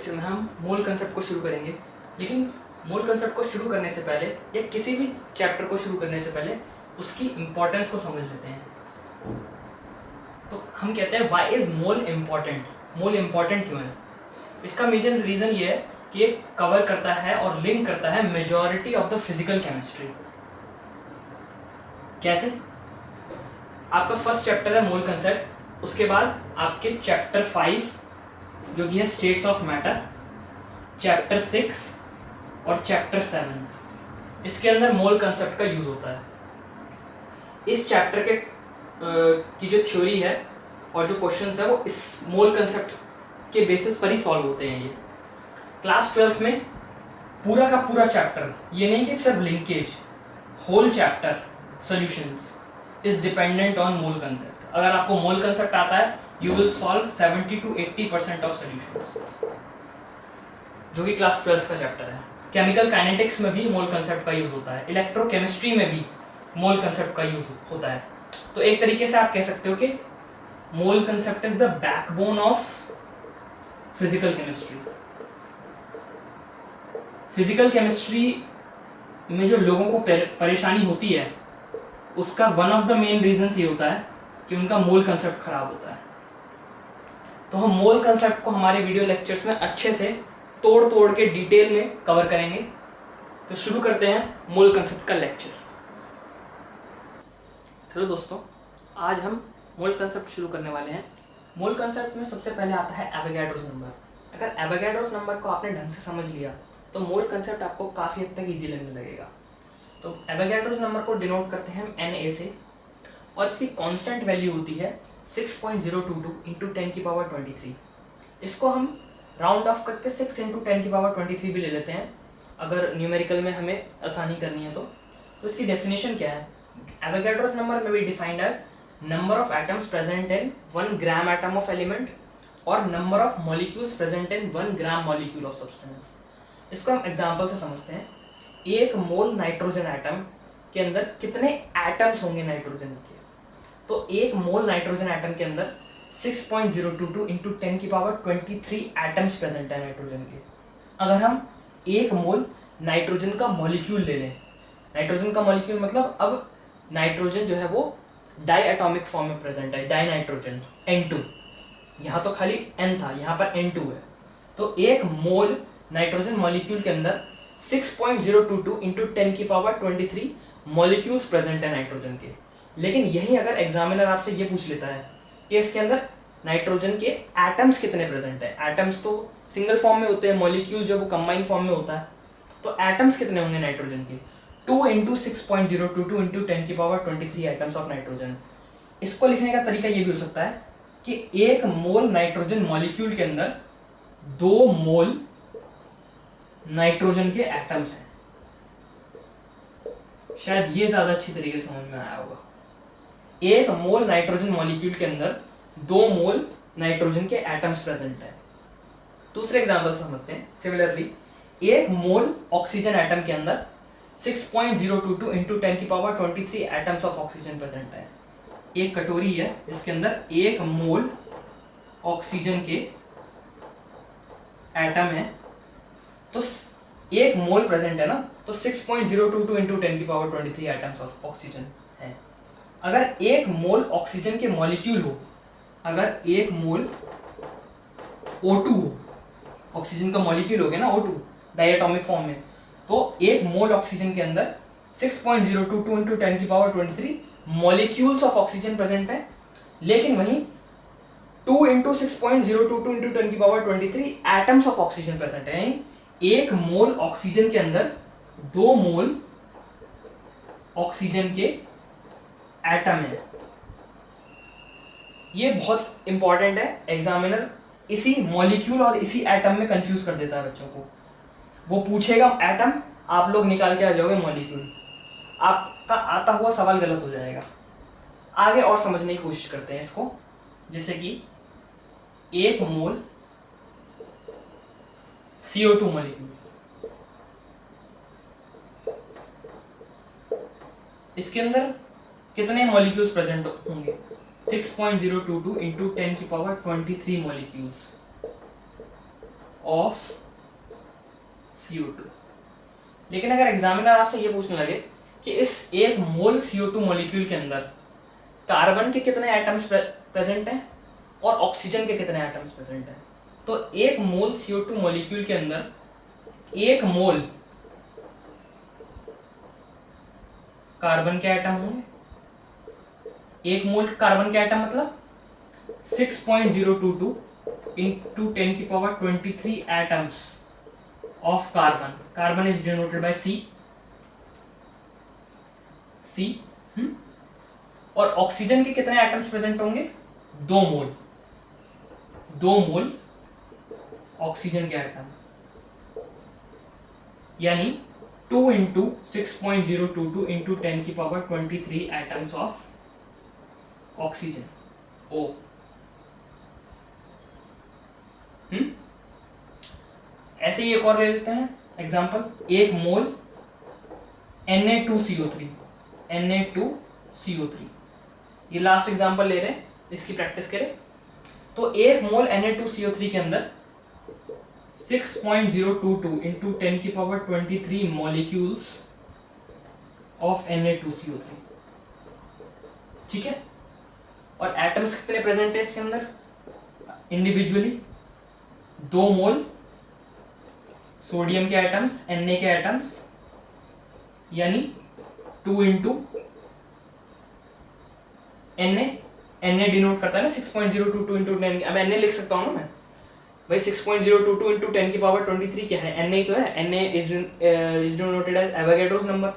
Lecture में हम मोल concept को शुरू करेंगे, लेकिन मोल कंसेप्ट को शुरू करने से पहले या किसी भी चैप्टर को शुरू करने से पहले उसकी इम्पोर्टेंस को समझ लेते हैं। तो हम कहते हैं why is mole important. Mole important क्यों है? इसका मेजर रीज़न ये है कि ये कवर करता है और लिंक करता है majority of the physical chemistry. कैसे? आपका फर्स्ट चैप्टर है मोल कंसेप्ट, उसके बाद आपके चैप्टर 5 जो कि है स्टेट्स ऑफ मैटर, चैप्टर 6 और चैप्टर 7, इसके अंदर मोल कंसेप्ट का यूज़ होता है। इस चैप्टर के की जो थ्योरी है और जो क्वेश्चंस है वो इस मोल कंसेप्ट के बेसिस पर ही सॉल्व होते हैं। ये क्लास 12th में पूरा का पूरा चैप्टर, ये नहीं कि सिर्फ linkage, whole chapter solutions is dependent on mole concept. अगर आपको मोल कंसेप्ट आता है you will solve 70 to 80% of solutions, जो कि क्लास 12th का चैप्टर है। केमिकल काइनेटिक्स में भी मोल कंसेप्ट का यूज होता है, इलेक्ट्रोकेमिस्ट्री में भी मोल कंसेप्ट का यूज होता है। तो एक तरीके से आप कह सकते हो कि मोल concept is the backbone of physical chemistry. Physical chemistry में जो लोगों को परेशानी होती है उसका one of the main reasons ये होता है कि उनका मोल कंसेप्ट खराब होता है। तो हम मोल कंसेप्ट को हमारे वीडियो लेक्चर्स में अच्छे से तोड़ तोड़ के डिटेल में कवर करेंगे। तो शुरू करते हैं मोल कंसेप्ट का लेक्चर। हेलो दोस्तों, आज हम मोल कंसेप्ट शुरू करने वाले हैं। मोल कंसेप्ट में सबसे पहले आता है एवोगाड्रोस नंबर। अगर एवोगाड्रोस नंबर को आपने ढंग से समझ लिया तो मोल कंसेप्ट आपको काफ़ी हद तक ईजी लगने लगेगा। तो एवोगाड्रोस नंबर को डिनोट करते हैं हम Na से, और इसकी कांस्टेंट वैल्यू होती है 6.022 इंटू 10⁻23। इसको हम राउंड ऑफ करके 6 इंटू 10⁻23 भी ले लेते हैं अगर न्यूमेरिकल में हमें आसानी करनी है। तो इसकी डेफिनेशन क्या है? Avogadro's number may be defined as number of atoms present in 1 gram atom of element और number of molecules present in 1 gram molecule of substance. इसको हम एग्जाम्पल से समझते हैं। एक मोल नाइट्रोजन एटम के अंदर कितने एटम्स होंगे नाइट्रोजन के? तो एक मोल नाइट्रोजन एटम के अंदर 6.022 इंटू 10⁻23 एटम्स प्रेजेंट है नाइट्रोजन के। अगर हम एक मोल नाइट्रोजन का मॉलिक्यूल ले लें, नाइट्रोजन का मॉलिक्यूल मतलब अब नाइट्रोजन जो है वो डाई एटॉमिक फॉर्म में प्रेजेंट है, डाई नाइट्रोजन N2। यहाँ तो खाली N था, यहाँ पर N2 है। तो एक मोल नाइट्रोजन मॉलिक्यूल के अंदर 6.022 इंटू 10⁻23 मॉलिक्यूल्स प्रेजेंट है नाइट्रोजन के। लेकिन यही अगर एग्जामिनर आपसे ये पूछ लेता है कि इसके अंदर नाइट्रोजन के एटम्स कितने प्रेजेंट है, एटम्स तो सिंगल फॉर्म में होते हैं, मॉलिक्यूल जो वो कंबाइन फॉर्म में होता है, तो एटम्स कितने होंगे नाइट्रोजन के? 2 into 6.022 into 10⁻23 atoms of nitrogen. इसको लिखने का तरीका ये भी हो सकता है कि एक मोल नाइट्रोजन मॉलिक्यूल के अंदर 2 मोल नाइट्रोजन के एटम्स हैं। शायद ये ज्यादा अच्छी तरीके से समझ में आया होगा। एक मोल नाइट्रोजन मॉलिक्यूल के अंदर 2 मोल नाइट्रोजन के एटम्स प्रेजेंट है। दूसरे एग्जांपल समझते हैं। सिमिलरली एक मोल ऑक्सीजन एटम के अंदर 6.022 into 10⁻23 atoms of oxygen present है। एक कटोरी है, इसके अंदर 1 मोल ऑक्सीजन के एटम है, तो 1 मोल प्रेजेंट है ना, तो 6.022 इंटू 10⁻23 एटम्स ऑफ ऑक्सीजन है। अगर 1 मोल ऑक्सीजन के मॉलिक्यूल हो, अगर 1 मोल O2 हो, ऑक्सीजन का मॉलिक्यूल हो गया ना O2 डायटोमिक फॉर्म में, तो 1 मोल ऑक्सीजन के अंदर 6.022 into 10⁻23 molecules of oxygen present है। लेकिन वहीं 2 into 6.022 into 10⁻23 atoms of oxygen present है। 1 मोल ऑक्सीजन के अंदर 2 मोल ऑक्सीजन के एटम है। ये बहुत इंपॉर्टेंट है, एग्जामिनर इसी मॉलिक्यूल और इसी एटम में कंफ्यूज कर देता है बच्चों को। वो पूछेगा एटम, आप लोग निकाल के आ जाओगे मॉलिक्यूल, आपका आता हुआ सवाल गलत हो जाएगा। आगे और समझने की कोशिश करते हैं इसको। जैसे कि 1 मोल CO2 मॉलिक्यूल, इसके अंदर कितने मॉलिक्यूल्स प्रेजेंट होंगे? 6.022 इंटू 10⁻23 मॉलिक्यूल्स ऑफ CO2। लेकिन अगर एग्जामिनर आपसे ये पूछने लगे कि इस एक मोल CO2 मॉलिक्यूल के अंदर कार्बन के कितने एटम्स प्रेजेंट हैं और ऑक्सीजन के कितने एटम्स प्रेजेंट हैं, तो एक मोल CO2 मॉलिक्यूल के अंदर एक मोल कार्बन के एटम होंगे। एक मोल कार्बन के एटम मतलब 6.022 into 10 की power 23 atoms of carbon. Carbon is denoted by C। और ऑक्सीजन के कितने एटम्स प्रेजेंट होंगे? 2 मोल ऑक्सीजन के एटम, यानी 2 into 6.022 into 10 की power 23 atoms of oxygen O। ऐसे ही एक और ले लेते हैं एग्जांपल, एक मोल Na2CO3। ये लास्ट एग्जांपल ले रहे हैं, इसकी प्रैक्टिस करें। तो एक मोल Na2CO3 के अंदर 6.022 into 10 की पावर 23 मॉलिक्यूल्स ऑफ Na2CO3, ठीक है। और एटम्स कितने प्रेजेंट है इसके अंदर इंडिविजुअली? 2 मोल सोडियम के एटम्स, Na के एटम्स, यानी 2 into Na डिनोट करता है ना 6.022 into 10। अब Na लिख सकता हूँ ना मैं भाई, 6.022 into 10 की पावर 23 क्या है? Na ही तो है। Na is denoted as Avogadro's number.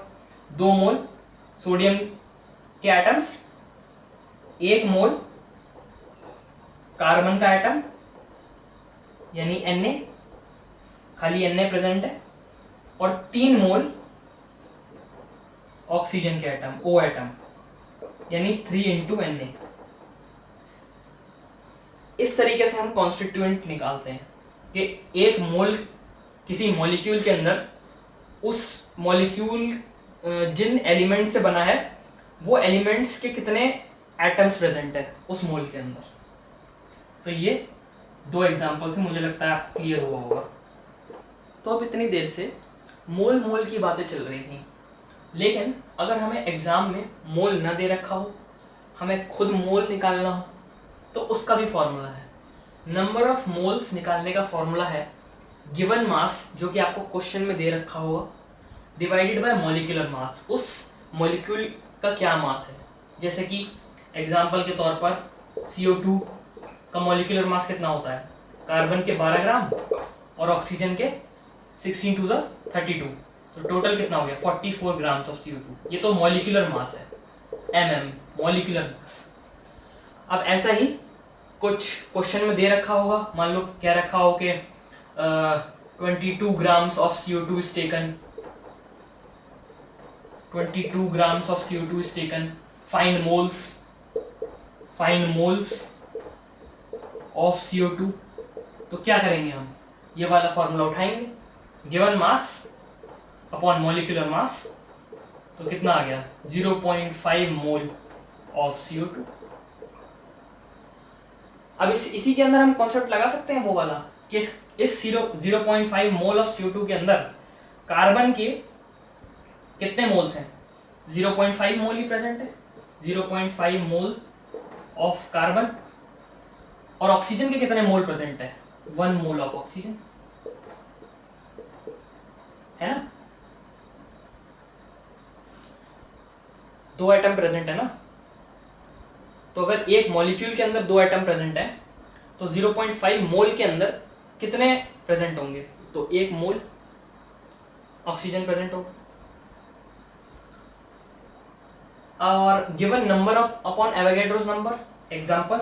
2 mole sodium के एटम्स, 1 मोल कार्बन का एटम यानी Na, खाली Na प्रेजेंट है, और 3 मोल ऑक्सीजन के एटम O एटम, यानी 3 into Na। इस तरीके से हम कॉन्स्टिट्यूएंट निकालते हैं कि एक मोल किसी मॉलिक्यूल के अंदर उस मॉलिक्यूल जिन एलिमेंट से बना है वो एलिमेंट्स के कितने एटम्स प्रेजेंट है उस मोल के अंदर। तो ये 2 एग्जांपल से मुझे लगता है आप क्लियर हुआ होगा। तो अब इतनी देर से मोल की बातें चल रही थी, लेकिन अगर हमें एग्जाम में मोल ना दे रखा हो, हमें खुद मोल निकालना हो, तो उसका भी फॉर्मूला है। नंबर ऑफ मोल्स निकालने का फॉर्मूला है गिवन मास, जो कि आपको क्वेश्चन में दे रखा होगा, डिवाइडेड बाय मॉलिक्यूलर मास। उस मॉलिक्यूल का क्या मास है। जैसे कि एग्जांपल के तौर पर CO2 का मॉलिक्यूलर मास कितना होता है? कार्बन के 12 ग्राम और ऑक्सीजन के 16 to the 32, तो टोटल कितना हो गया? 44 ग्राम्स ऑफ CO2। ये तो मॉलिक्यूलर मास है, mm मॉलिक्यूलर मास। अब ऐसा ही कुछ क्वेश्चन में दे रखा होगा, मान लो क्या रखा हो कि 22 grams of CO2 is taken, 22 grams of CO2 is taken, find moles of CO2। तो क्या करेंगे हम? ये वाला फॉर्मूला उठाएंगे, गिवन मास अपॉन मॉलिक्यूलर मास, तो कितना आ गया? 0.5 मोल ऑफ CO2। अब इसी के अंदर हम कॉन्सेप्ट लगा सकते हैं वो वाला कि इस 0.5 मोल ऑफ CO2 के अंदर कार्बन के कितने मोल्स हैं? 0.5 मोल ही प्रेजेंट है, 0.5 मोल ऑफ कार्बन। और ऑक्सीजन के कितने मोल प्रेजेंट है? 1 मोल ऑफ ऑक्सीजन, है ना। 2 एटम प्रेजेंट है ना। तो अगर एक मॉलिक्यूल के अंदर 2 एटम प्रेजेंट है तो 0.5 मोल के अंदर कितने प्रेजेंट होंगे? तो 1 मोल ऑक्सीजन प्रेजेंट होगा। और given number of upon Avogadro's number, example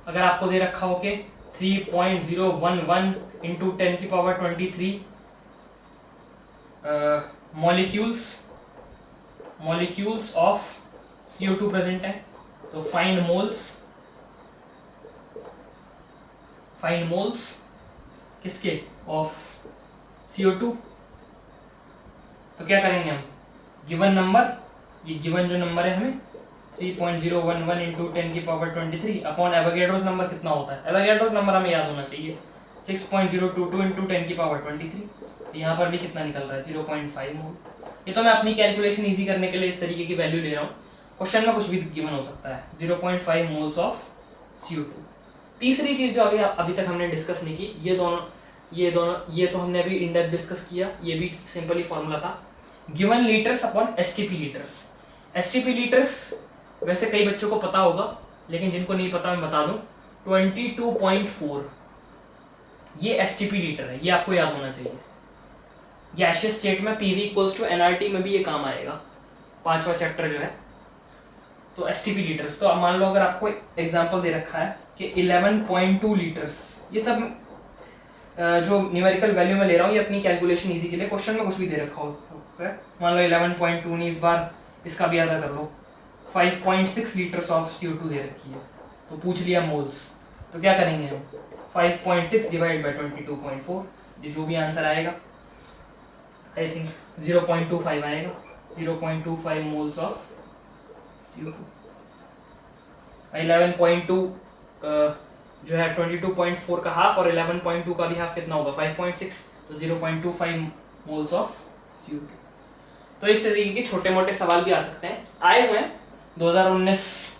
अगर आपको दे रखा हो कि 3.011 into 10 की power 23 molecules of CO2 present है, तो फाइंड मोल्स किसके? Of CO2। तो क्या करेंगे हम? गिवन नंबर, ये गिवन जो नंबर है हमें 3.011 into 10 की पावर 23 अपॉन एवोगैड्रोस नंबर कितना होता है? एवोगैड्रोस नंबर हमें याद होना चाहिए 6.022 इंटू 10 की पावर 23। यहाँ पर भी कितना निकल रहा है 0.5 मोल। ये तो मैं अपनी कैलकुलेशन इजी करने के लिए इस तरीके की वैल्यू ले रहा हूँ, क्वेश्चन में कुछ भी गिवन हो सकता है। 0.5 मोल्स ऑफ CO2। तीसरी चीज जो अभी तक हमने डिस्कस नहीं की, ये तो हमने अभी इन डेप्थ डिस्कस किया, ये भी सिंपली फॉर्मूला था, given litres upon STP litres. STP litres वैसे कई बच्चों को पता होगा, लेकिन जिनको नहीं पता मैं बता दूं, 22.4 ये एसटीपी लीटर है, ये आपको याद होना चाहिए। गैसियस स्टेट में पीवी इक्वल्स टू एनआरटी में भी ये काम आएगा, 5वां चैप्टर जो है। तो एसटीपी लीटर्स, तो मान लो अगर आपको एग्जांपल दे रखा है कि 11.2 लीटर्स, ये सब जो न्यूमेरिकल वैल्यू में ले रहा हूँ ये अपनी कैलकुलेशन इजी के लिए, क्वेश्चन में कुछ भी दे रखा होता है। मान लो 11.2 नहीं, इस बार इसका भी आधा कर लो, 5.6 लीटर्स ऑफ CO2 दे रखी है, तो पूछ लिया मोल्स, तो क्या करेंगे हम, 5.6 डिवाइड बाई 22.4, ये जो भी आंसर आएगा आई थिंक 0.25 आएगा, 0.25 मोल्स ऑफ CO2। 11.2 जो है 22.4 का हाफ, और 11.2 का भी हाफ कितना होगा 5.6, तो 0.25 मोल्स ऑफ CO2। तो इस तरीके के छोटे मोटे सवाल भी आ सकते हैं, आए हुए हैं 2019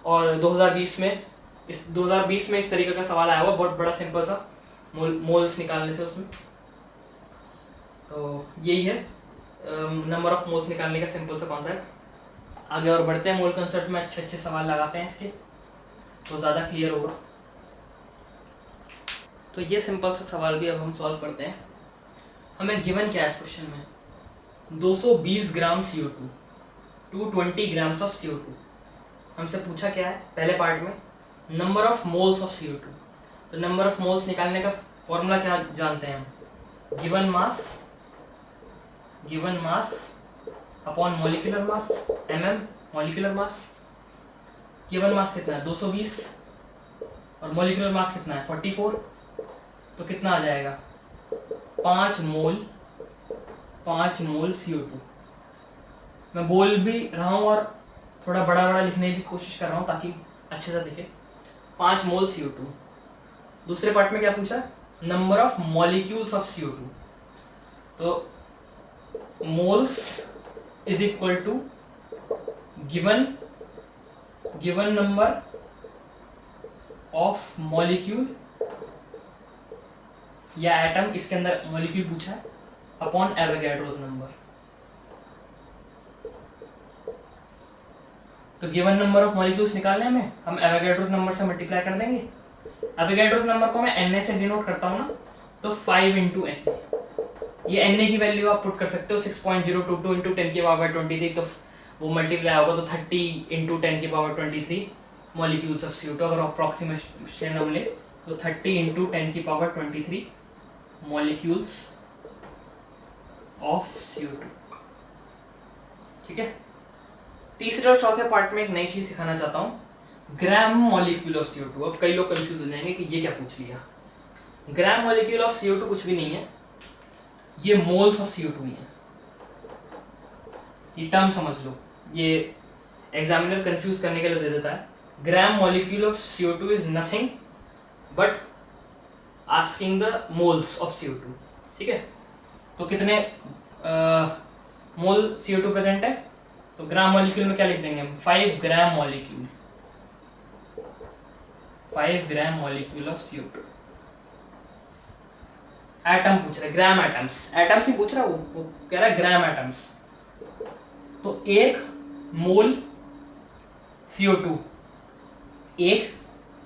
और 2020 में। इस 2020 में इस तरीके का सवाल आया हुआ, बहुत बड़ा सिंपल सा, मोल्स निकालने थे उसमें। तो यही है नंबर ऑफ मोल्स निकालने का सिंपल सा कॉन्सेप्ट। आगे और बढ़ते हैं, मोल कंसेप्ट में अच्छे अच्छे सवाल लगाते हैं इसके, तो ज़्यादा क्लियर होगा। तो ये सिंपल सा सवाल भी अब हम सॉल्व करते हैं। हमें गिवन क्या है इस क्वेश्चन में, 220 ग्राम CO2 220 ग्राम्स ऑफ CO2। हमसे पूछा क्या है पहले पार्ट में, number of moles of CO2। तो नंबर ऑफ मोल्स निकालने का फॉर्मूला क्या जानते हैं हम, गिवन मास अपॉन मॉलिक्यूलर मास, mm molecular mass. Given mass कितना है 220 और मॉलिक्यूलर मास कितना है 44, तो कितना आ जाएगा 5 मोल CO2। मैं बोल भी रहा हूँ और थोड़ा बड़ा बड़ा लिखने की कोशिश कर रहा हूँ ताकि अच्छे से दिखे, 5 मोल CO2। दूसरे पार्ट में क्या पूछा, number of molecules of CO2। तो moles is equal to given number of molecule या एटम, इसके अंदर मॉलिक्यूल पूछा है, अपॉन एवोगैड्रोस नंबर। तो गिवन नंबर ऑफ मॉलिक्यूल्स निकालने हमें, हम एवोगैड्रोस नंबर से मल्टीप्लाई कर देंगे। एवोगैड्रोस नंबर को मैं Na से डिनोट करता हूँ ना, तो 5 इंटू एन, ये Na की वैल्यू आप पुट कर सकते हो 6.022 इंटू 10 की पावर 23, तो वो मल्टीप्लाई होगा तो 30 इंटू 10 की पावर 23 मॉलिक्यूल्स ऑफ CO2। अगर अप्रॉक्सीमेशन हम ले तो 30 इंटू 10 की पावर 23 मॉलिक्यूल्स ऑफ CO2। ठीक है, तीसरे और चौथे पार्ट में एक नई चीज सिखाना चाहता हूँ, ग्राम मॉलिक्यूल ऑफ CO2। अब कई लोग कंफ्यूज हो जाएंगे कि ये क्या पूछ लिया। ग्राम मॉलिक्यूल ऑफ CO2 कुछ भी नहीं है, ये मोल्स ऑफ CO2 ही है। ये टर्म समझ लो, ये एग्जामिनर कंफ्यूज करने के लिए दे देता है। ग्राम molecule of CO2 is nothing but asking the moles of CO2। ठीक है, तो कितने मोल CO2 प्रेजेंट है, तो ग्राम मॉलिक्यूल में क्या लिख देंगे हम, 5 gram molecule, 5 gram molecule of CO2। Atom पूछ रहा है, ग्राम एटम्स ही पूछ रहा है, वो कह रहा है ग्राम एटम्स। तो 1 मोल CO2 1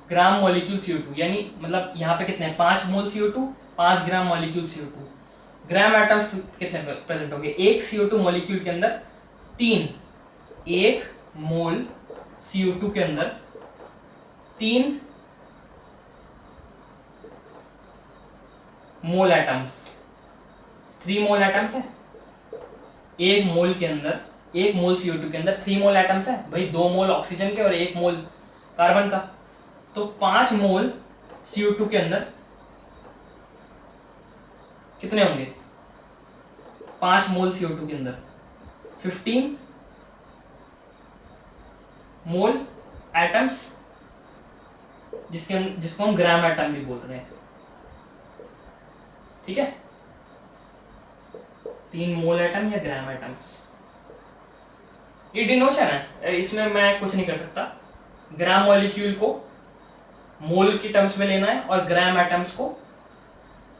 ग्राम मॉलिक्यूल CO2, यानी मतलब यहाँ पे कितने 5 मोल CO2 5 ग्राम मॉलिक्यूल CO2। ग्राम एटम्स कितने प्रेजेंट होंगे, 1 CO2 मॉलिक्यूल के अंदर 3, 1 मोल CO2 के अंदर 3 मोल एटम्स, 3 मोल एटम्स है। 1 मोल के अंदर, 1 मोल CO2 के अंदर 3 मोल एटम्स है भाई, 2 मोल ऑक्सीजन के और 1 मोल कार्बन का। तो 5 मोल CO2 के अंदर कितने होंगे, 5 मोल CO2 के अंदर 15 मोल एटम्स, जिसको हम ग्राम एटम भी बोल रहे हैं। ठीक है, 3 मोल एटम या ग्राम एटम्स। ये डिनोशन है, इसमें मैं कुछ नहीं कर सकता। ग्राम मॉलिक्यूल को मोल की टर्म्स में लेना है और ग्राम एटम्स को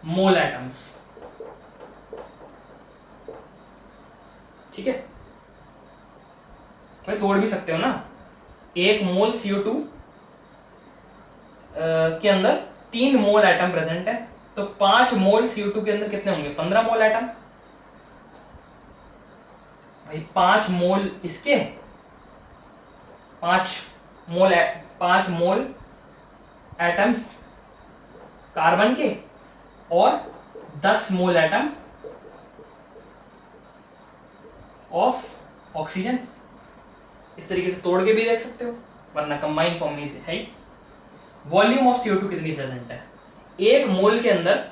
मोल एटम्स। ठीक है, भाई तोड़ भी सकते हो ना। 1 मोल CO2 के अंदर 3 मोल एटम प्रेजेंट है, तो 5 मोल CO2 के अंदर कितने होंगे? 15 मोल एटम। भाई 5 मोल इसके, 5 मोल एटम्स कार्बन के और 10 मोल एटम ऑफ ऑक्सीजन। इस तरीके से तोड़ के भी देख सकते हो, वरना कंबाइन फॉर्म में है ही। वॉल्यूम ऑफ CO2 कितनी प्रेजेंट है? 1 मोल के अंदर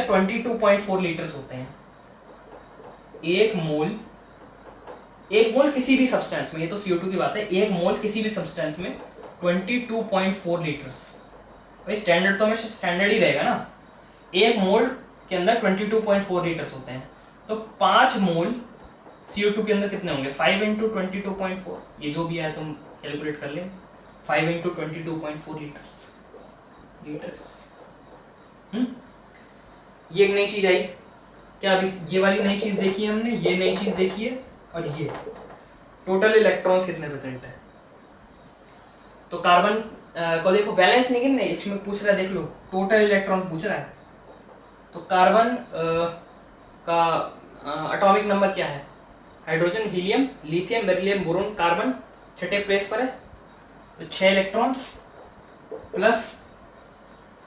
22.4 लीटर्स होते हैं। एक मोल किसी भी सब्सटेंस में, ये तो CO2 की बात है, 1 मोल किसी भी सब्सटेंस में 22.4 लीटर्स। भाई स्टैंडर्ड तो हमेशा स्टैंडर्ड ही रहेगा ना। 1 मोल के अंदर 22.4 लीटर्स होते हैं, तो 5 मोल CO2 के अंदर कितने होंगे? 5 इंटू 22.4, ये जो भी आया तुम कैलकुलेट कर ले। 5 इंटू 22.4 लीटर्स। ये एक नई चीज आई क्या? अभी ये वाली नई चीज देखी है हमने, ये नई चीज देखी है, और ये टोटल इलेक्ट्रॉन्स कितने प्रेजेंट है। तो कार्बन को देखो, वैलेंस नहीं गिनने, इसमें पूछ रहा है, देख लो टोटल इलेक्ट्रॉन पूछ रहा है। तो कार्बन का एटॉमिक नंबर क्या है? Hydrogen, helium, lithium, beryllium, boron, carbon छठे प्लेस पर है, तो 6 इलेक्ट्रॉन्स प्लस,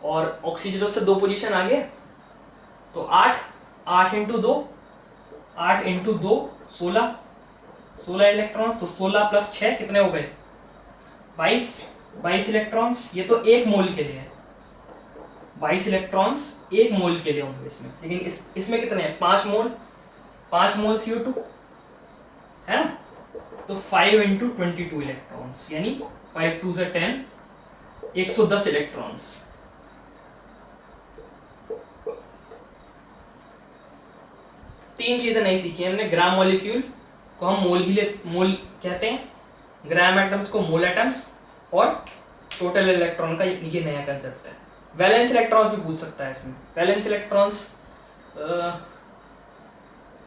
और ऑक्सीजन उससे 2 पोजीशन आगे, तो 8 इंटू 2 16 इलेक्ट्रॉन्स, तो 16 प्लस 6 कितने हो गए? 22 इलेक्ट्रॉन्स। ये तो 1 मोल के लिए है, 22 इलेक्ट्रॉन्स 1 मोल के लिए होंगे इसमें, लेकिन इसमें कितने हैं? 5 मोल CO2 है ना, तो 5 इंटू 22 इलेक्ट्रॉन्स, यानी 5 2 से 10, 110 इलेक्ट्रॉन्स। तीन चीजें नहीं सीखी हमने। ग्राम मॉलिक्यूल को हम मोल कहते हैं, ग्राम एटम्स को मोल एटम्स, और टोटल इलेक्ट्रॉन का ये नया कंसेप्ट है। वैलेंस इलेक्ट्रॉन्स भी पूछ सकता है इसमें। वैलेंस इलेक्ट्रॉन्स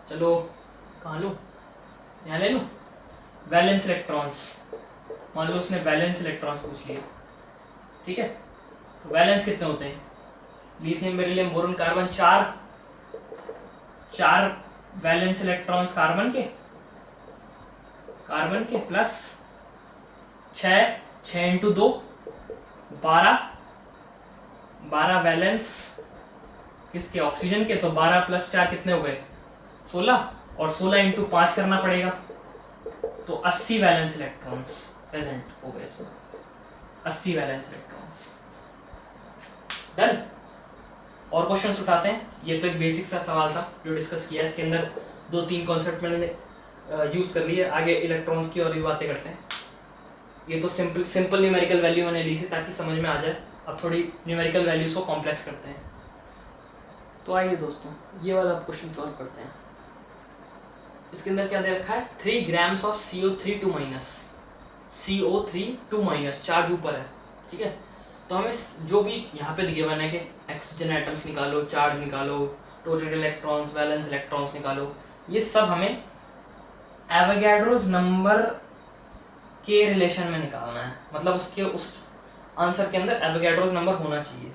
चलो कहाँ लूँ, यहाँ ले लूँ। वैलेंस इलेक्ट्रॉन्स, मान लो उसने वैलेंस इलेक्ट्रॉन्स पूछ लिए, ठीक है, तो वैलेंस कितने होते हैं? Lithium, beryllium, boron, carbon, 4 valence electrons carbon के प्लस 6 इंटू 2 12 वैलेंस किसके? ऑक्सीजन के, तो 12 प्लस 4 कितने हो गए? 16, और 16 इंटू 5 करना पड़ेगा, तो 80 वैलेंस इलेक्ट्रॉन्स प्रेजेंट हो गए इसमें। 80 वैलेंस इलेक्ट्रॉन्स। डन। और क्वेश्चंस उठाते हैं। ये तो एक बेसिक सा सवाल था जो डिस्कस किया है, इसके अंदर 2-3 कॉन्सेप्ट मैंने यूज कर लिए। आगे इलेक्ट्रॉन्स की और भी बातें करते हैं। ये तो सिंपल न्यूमेरिकल वैल्यू मैंने ली थी ताकि समझ में आ जाए। अब थोड़ी न्यूमेरिकल वैल्यूज को कॉम्प्लेक्स करते हैं। तो आइए दोस्तों, ये वाला क्वेश्चन सॉल्व करते हैं। इसके अंदर क्या दे रखा है? 3 grams of CO3 2 minus charge ऊपर है, ठीक है। तो हमें जो भी यहाँ पे गिवन है कि ऑक्सीजन एटम्स निकालो, चार्ज निकालो, टोटल इलेक्ट्रॉन्स, वैलेंस इलेक्ट्रॉन्स निकालो, ये सब हमें एवोगैड्रोस नंबर के रिलेशन में निकालना है। मतलब उस आंसर के अंदर एवोगैड्रोस नंबर होना चाहिए।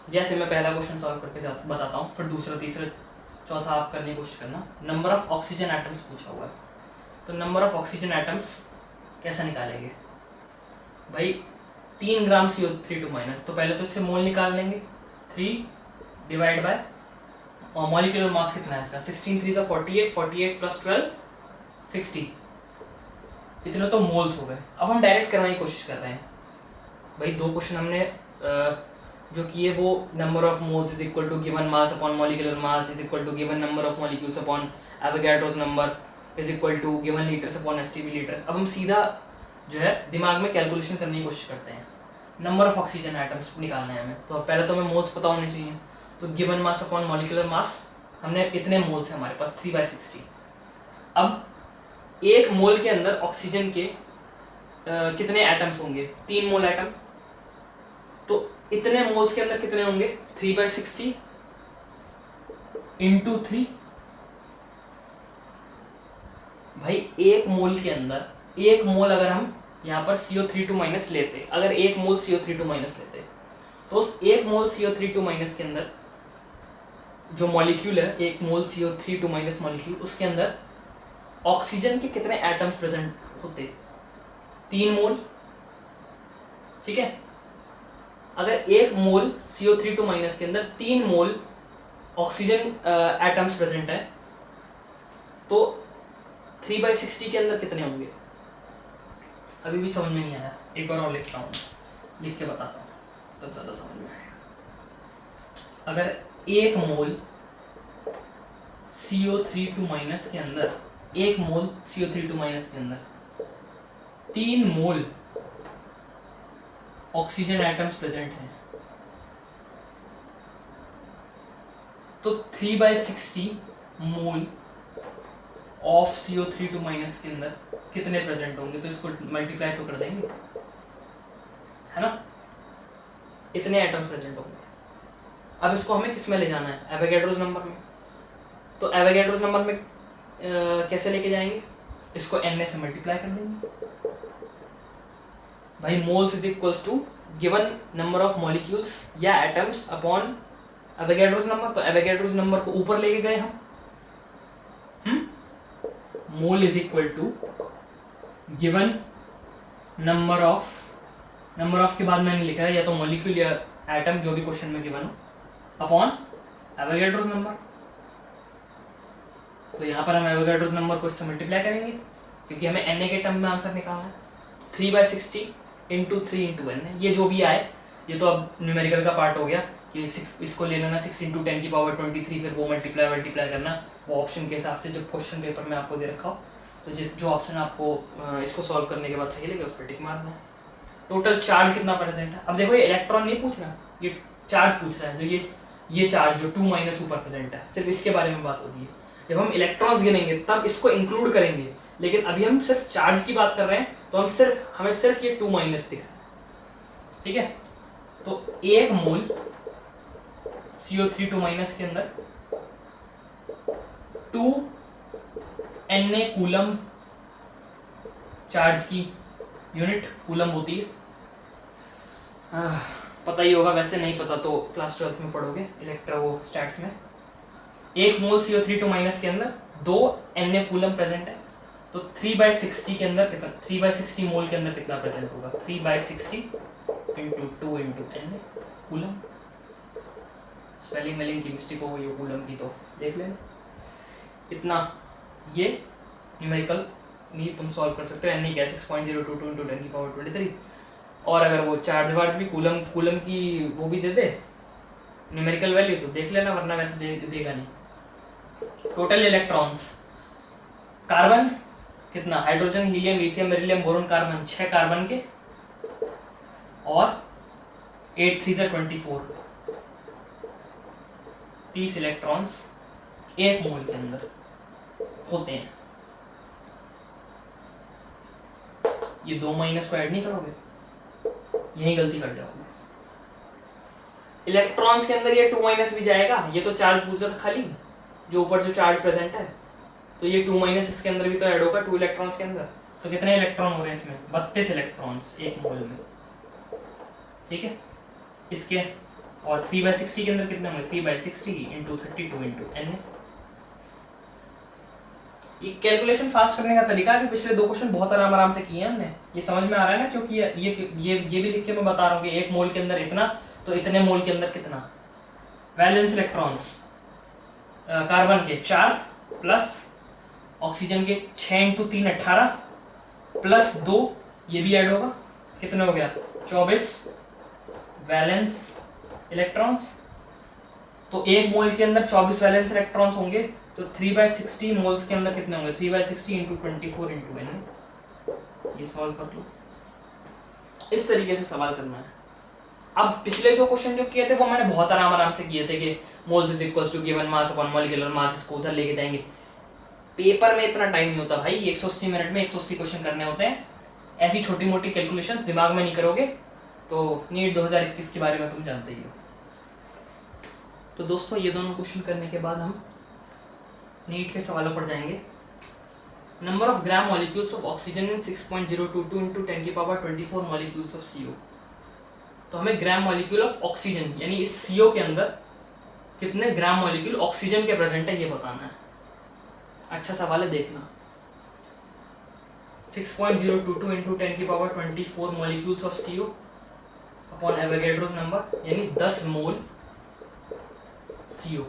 जैसे मैं पहला क्वेश्चन सॉल्व करके बताता हूँ, फिर दूसरा, तीसरा, चौथा आप करने की कोशिश करना। नंबर ऑफ ऑक्सीजन एटम्स पूछा हुआ है, तो नंबर ऑफ ऑक्सीजन एटम्स कैसे निकालेंगे भाई? 3 ग्राम CO3 2 माइनस, तो पहले तो इसके मोल निकाल लेंगे। 3 डिवाइड बाय मॉलिक्यूलर मास कितना है इसका? 16 3 48, 48 प्लस 12 60, इतने तो मोल्स हो गए। अब हम डायरेक्ट करने की कोशिश कर रहे हैं भाई। 2 क्वेश्चन हमने जो किए वो number of moles is equal to given mass upon molecular mass is equal to given number of molecules upon Avogadro's number is equal to given litres upon STP litres. अब हम सीधा जो है दिमाग में कैलकुलेशन करने की कोशिश करते हैं। नंबर ऑफ ऑक्सीजन एटम्स निकालना है हमें, तो पहले तो हमें मोल्स पता होने चाहिए। तो गिवन मास अपॉन मॉलिक्यूलर मास हमने इतने मोल्स हैं हमारे पास 3/60। अब एक मोल के अंदर ऑक्सीजन के कितने एटम्स होंगे? 3 मोल एटम। तो इतने मोल्स के अंदर कितने होंगे? 3/60 इंटू 3। भाई एक मोल के अंदर, एक मोल अगर हम यहाँ पर CO3 लेते, अगर एक मोल CO3 लेते, तो उस एक मोल CO3 के अंदर जो मॉलिक्यूल है, एक मोल CO3 मॉलिक्यूल, उसके अंदर ऑक्सीजन के कितने एटम्स प्रेजेंट होते? 3 मोल। ठीक है, अगर एक मोल CO3 के अंदर 3 मोल ऑक्सीजन एटम्स प्रेजेंट है, तो 3/60 के अंदर कितने होंगे? अभी भी समझ में नहीं आया, एक बार और लिखता हूँ, लिख के बताता हूँ तब ज़्यादा समझ में आएगा। अगर एक मोल CO3 के अंदर, एक मोल CO3 के अंदर 3 मोल ऑक्सीजन एटम्स प्रेजेंट हैं, तो 3/60 मोल ऑफ CO3 के अंदर कितने प्रेजेंट होंगे? तो इसको मल्टीप्लाई तो कर देंगे, है ना? इतने एटम्स प्रेजेंट होंगे। अब इसको हमें किस में ले जाना है? एवोगैड्रोस नंबर में। तो एवोगैड्रोस नंबर में कैसे लेके जाएंगे? इसको Na से मल्टीप्लाई कर देंगे। भाई moles is equals to given number of molecules या एटम्स अपॉन एवोगैड्रोस नंबर। तो एवोगैड्रोस नंबर को ऊपर लेके गए हम। Mole is equal to given number of के बाद मैंने लिखा है या तो मॉलिक्यूल या एटम, जो भी क्वेश्चन में गिवन हो, अपॉन एवोगैड्रोस नंबर। तो यहाँ पर हम एवोगैड्रोस नंबर को इससे मल्टीप्लाई करेंगे क्योंकि हमें Na के टर्म में आंसर निकालना है। 3/60 इंटू 3 इंटू एन, ये जो भी आए, ये तो अब न्यूमेरिकल का पार्ट हो गया कि 6 इसको ले लेना 6 इंटू 10 की पावर 23, फिर वो मल्टीप्लाई करना, वो ऑप्शन के हिसाब से जो क्वेश्चन पेपर में आपको दे रखा हो, तो जो ऑप्शन आपको इसको सॉल्व करने के बाद सही लगे उस पर टिक मारना है। टोटल चार्ज कितना प्रेजेंट है? अब देखो ये इलेक्ट्रॉन नहीं पूछ रहा, ये चार्ज पूछ रहा है। जो ये चार्ज जो 2- ऊपर प्रेजेंट है, सिर्फ इसके बारे में बात हो रही है। जब हम इलेक्ट्रॉन्स गिनेंगे तब इसको इंक्लूड करेंगे, लेकिन अभी हम सिर्फ चार्ज की बात कर रहे हैं, तो हमें सिर्फ ये 2- दिख रहा है। ठीक है, तो एक मोल CO3 के अंदर 2 Na कूलम चार्ज की यूनिट कूलम होती है। पता ही होगा, वैसे नहीं पता तो क्लास 12th में पढ़ोगे स्टैट्स में। एक मोल CO3 के अंदर 2 Na कूलम प्रेजेंट है, तो 3/60 के अंदर कितना, 3/60 मोल के अंदर कितना प्रेजेंट होगा? 3/60 into 2 into Na coulomb. Spelling की मिस्टेक हो गई हो कूलम की तो देख लेना। इतना ये न्यूमेरिकल नहीं तुम सॉल्व कर सकते हो। Na क्या 6.022 इंटू 10 की पावर 23। और अगर वो चार्ज वार्ज भी कूलम की वो भी दे दे न्यूमेरिकल वैल्यू तो देख लेना, वरना वैसे देगा नहीं। टोटल इलेक्ट्रॉन्स, कार्बन कितना, hydrogen, helium, lithium, beryllium, boron, carbon 6 carbon के, और 8 3 24 30 इलेक्ट्रॉन्स एक मोल के अंदर होते हैं। ये 2- को ऐड नहीं करोगे, यही गलती कर जाओगे। इलेक्ट्रॉन्स के अंदर ये 2- भी जाएगा, ये तो चार्ज पूछ रहा था खाली, जो ऊपर जो चार्ज प्रेजेंट है, तो ये 2- इसके अंदर भी तो ऐड होगा 2 इलेक्ट्रॉन्स के अंदर। तो कितने इलेक्ट्रॉन हो रहे हैं इसमें? 32 इलेक्ट्रॉन्स एक मोल में। ठीक है, इसके और 3/60 के अंदर कितने होंगे? 3/60 इंटू 32 इंटू Na। ये कैलकुलेशन फास्ट करने का तरीका है। पिछले 2 क्वेश्चन बहुत आराम से किए हैं हमने, ये समझ में आ रहा है ना, क्योंकि ये भी लिख के मैं बता रहा हूँ कि एक मोल के अंदर इतना, तो इतने मोल के अंदर कितना। वैलेंस इलेक्ट्रॉन्स कार्बन के 4 प्लस ऑक्सीजन के 6 इंटू 3 18 प्लस 2 ये भी ऐड होगा, कितने हो गया 24 वैलेंस इलेक्ट्रॉन्स। तो एक मोल के अंदर 24 वैलेंस इलेक्ट्रॉन्स होंगे, तो 3/60 मोल्स के अंदर कितने होंगे? 3/60 इंटू 24 इंटू N। ये सॉल्व कर लो, इस तरीके से सवाल करना है। अब पिछले 2 क्वेश्चन जो किए थे वो मैंने बहुत आराम से किए थे कि moles is equals to given mass upon molecular mass, इसको उधर लेके जाएंगे। पेपर में इतना टाइम नहीं होता भाई, 180 मिनट में 180 क्वेश्चन करने होते हैं। ऐसी छोटी मोटी कैलकुलेशंस दिमाग में नहीं करोगे तो नीट 2021 के बारे में तुम जानते ही हो। तो दोस्तों ये दोनों क्वेश्चन करने के बाद हम नीट के सवालों पर जाएंगे। Number of gram molecules of oxygen in 6.022 into 10 की पावर 24 मॉलिक्यूल्स ऑफ CO। तो हमें ग्राम मॉलिक्यूल ऑफ ऑक्सीजन यानी इस CO के अंदर कितने ग्राम मॉलिक्यूल ऑक्सीजन के प्रेजेंट है ये बताना है। अच्छा सवाल है, देखना। 6.022 इंटू 10 की power 24 molecules of CO upon Avogadro's number यानी 10 मोल CO,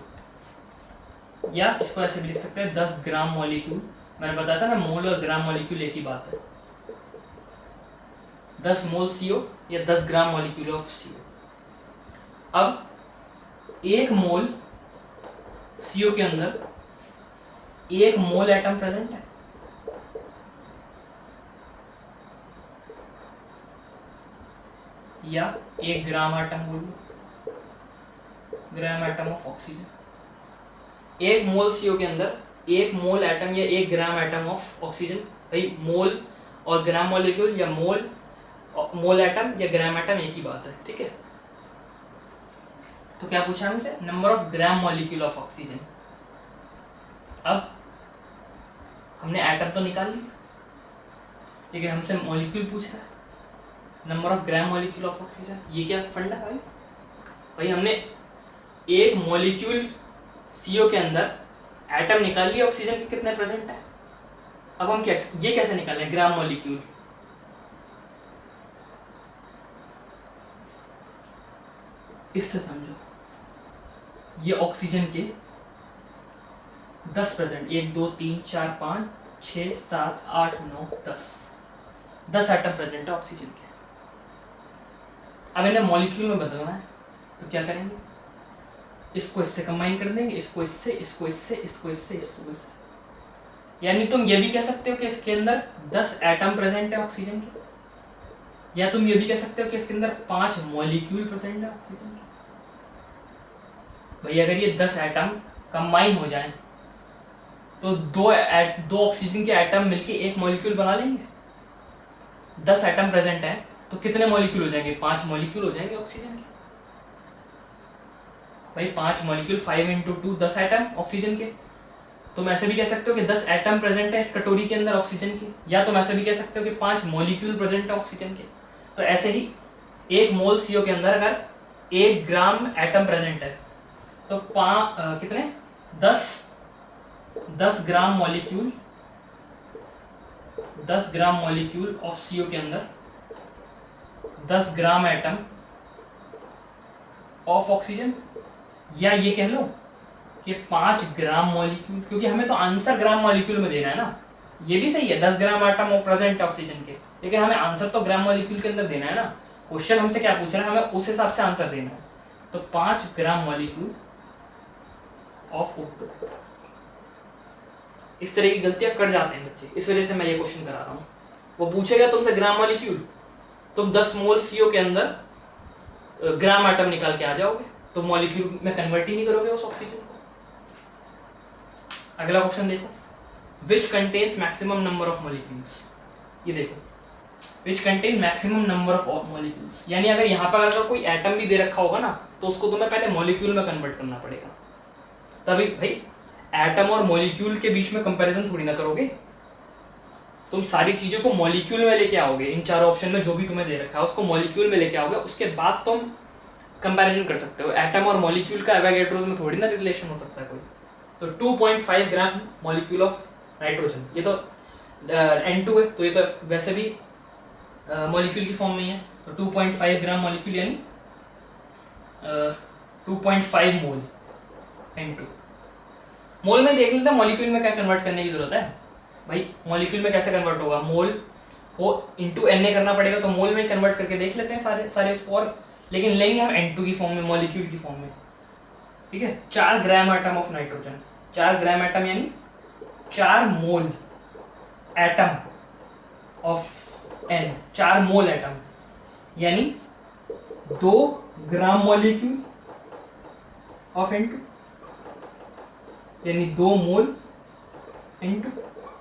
या इसको ऐसे भी लिख सकते हैं 10 ग्राम मॉलिक्यूल। मैंने बताया था ना मोल और ग्राम मॉलिक्यूल एक ही बात है। 10 मोल CO या 10 ग्राम मॉलिक्यूल ऑफ CO। अब 1 मोल CO के अंदर 1 मोल एटम प्रेजेंट है। या 1 ग्राम एटम बोल लो, gram atom of oxygen. 1 mole CO के अंदर 1 मोल एटम या 1 ग्राम एटम ऑफ ऑक्सीजन। भाई मोल और ग्राम मॉलिक्यूल या मोल एटम या ग्राम एटम एक ही बात है, ठीक है। तो क्या पूछा हमसे? Number of gram molecule of oxygen. अब हमने एटम तो निकाल लिया, लेकिन हमसे मॉलिक्यूल पूछ रहा है, number of gram molecule of oxygen. ये क्या फंडा है भाई? हमने एक मॉलिक्यूल CO के अंदर एटम निकाल लिया, ऑक्सीजन के कितने प्रेजेंट है। अब हम ये कैसे निकालें ग्राम मॉलिक्यूल? इससे समझो, ये ऑक्सीजन के 10 प्रेजेंट, 1 2 3 4 5 6 7 8 9 10 एटम प्रेजेंट है ऑक्सीजन के। अब इन्हें मॉलिक्यूल में बदलना है, तो क्या करेंगे? इसको इससे कंबाइन कर देंगे, इसको इससे, इसको इससे, इसको इससे, इसको इससे। यानी तुम ये भी कह सकते हो कि इसके अंदर 10 एटम प्रेजेंट है ऑक्सीजन के, या तुम ये भी कह सकते हो कि इसके अंदर 5 मॉलिक्यूल प्रेजेंट है ऑक्सीजन के। भाई अगर ये 10 एटम कंबाइन हो जाएं तो दो ऑक्सीजन के एटम मिलके एक मॉलिक्यूल बना लेंगे। 10 एटम प्रेजेंट है तो कितने मॉलिक्यूल हो जाएंगे? 5 मॉलिक्यूल हो जाएंगे ऑक्सीजन के। भाई 5 मॉलिक्यूल, 5 इंटू 2 10 एटम ऑक्सीजन के। तुम ऐसे भी कह सकते हो कि 10 एटम प्रेजेंट है इस कटोरी के अंदर ऑक्सीजन के, या तुम ऐसे भी कह सकते हो कि 5 मॉलिक्यूल प्रेजेंट है ऑक्सीजन के। तो ऐसे ही 1 मोल CO के अंदर अगर 1 ग्राम एटम प्रेजेंट है तो कितने 10 gram molecule, 10 gram molecule of CO के अंदर 10 ग्राम एटम ऑफ ऑक्सीजन, या ये कह लो कि 5 ग्राम मॉलिक्यूल, क्योंकि हमें तो आंसर ग्राम मॉलिक्यूल में देना है ना। ये भी सही है 10 ग्राम एटम प्रेजेंट है ऑक्सीजन के, लेकिन हमें आंसर तो ग्राम मॉलिक्यूल के अंदर देना है ना। क्वेश्चन हमसे क्या पूछ रहा है, हमें उस हिसाब से आंसर देना है। तो 5 ग्राम मॉलिक्यूल ऑफ O2। इस तरह की गलतियां कर जाते हैं बच्चे, इस वजह से मैं ये क्वेश्चन करा रहा हूँ। वो पूछेगा तुमसे ग्राम मॉलिक्यूल, तुम 10 मोल CO के अंदर ग्राम एटम निकाल के आ जाओगे, तो मॉलिक्यूल में कन्वर्ट ही नहीं करोगे उस ऑक्सीजन को। अगला क्वेश्चन देखो, which contains maximum number of molecules. ये देखो, विच contain maximum number of molecules, यानी अगर यहाँ पर अगर कोई एटम भी दे रखा होगा ना तो उसको तुम्हें पहले मॉलिक्यूल में कन्वर्ट करना पड़ेगा, तभी भाई एटम और मॉलिक्यूल के बीच में कंपैरिजन थोड़ी ना करोगे। तुम सारी चीजों को मॉलिक्यूल में लेके आओगे, इन चारों ऑप्शन में जो भी तुम्हें दे रखा है उसको मॉलिक्यूल में लेके आओगे, उसके बाद तुम कंपैरिजन कर सकते हो। एटम और मॉलिक्यूल का एवोगैड्रोस में थोड़ी ना रिलेशन हो सकता है कोई। तो 2.5 ग्राम मॉलिक्यूल ऑफ नाइट्रोजन, ये तो N2 है, तो ये तो वैसे भी मॉलिक्यूल की फॉर्म में है। तो 2.5 ग्राम मॉलिक्यूल यानी 2.5 मोल N2। मोल में देख लेते हैं मॉलिक्यूल में क्या कन्वर्ट करने की जरूरत है। भाई मॉलिक्यूल में कैसे कन्वर्ट होगा, मोल को इंटू Na करना पड़ेगा, तो मोल में कन्वर्ट करके देख लेते हैं सारे उसको, और लेकिन लेंगे हम N2 की फॉर्म में, मॉलिक्यूल की फॉर्म में, ठीक है। 4 gram atom of nitrogen, 4 gram atom यानी 4 मोल atom of N, 4 mole atom यानी 2 ग्राम मॉलिक्यूल ऑफ N2, यानी 2 मोल N2।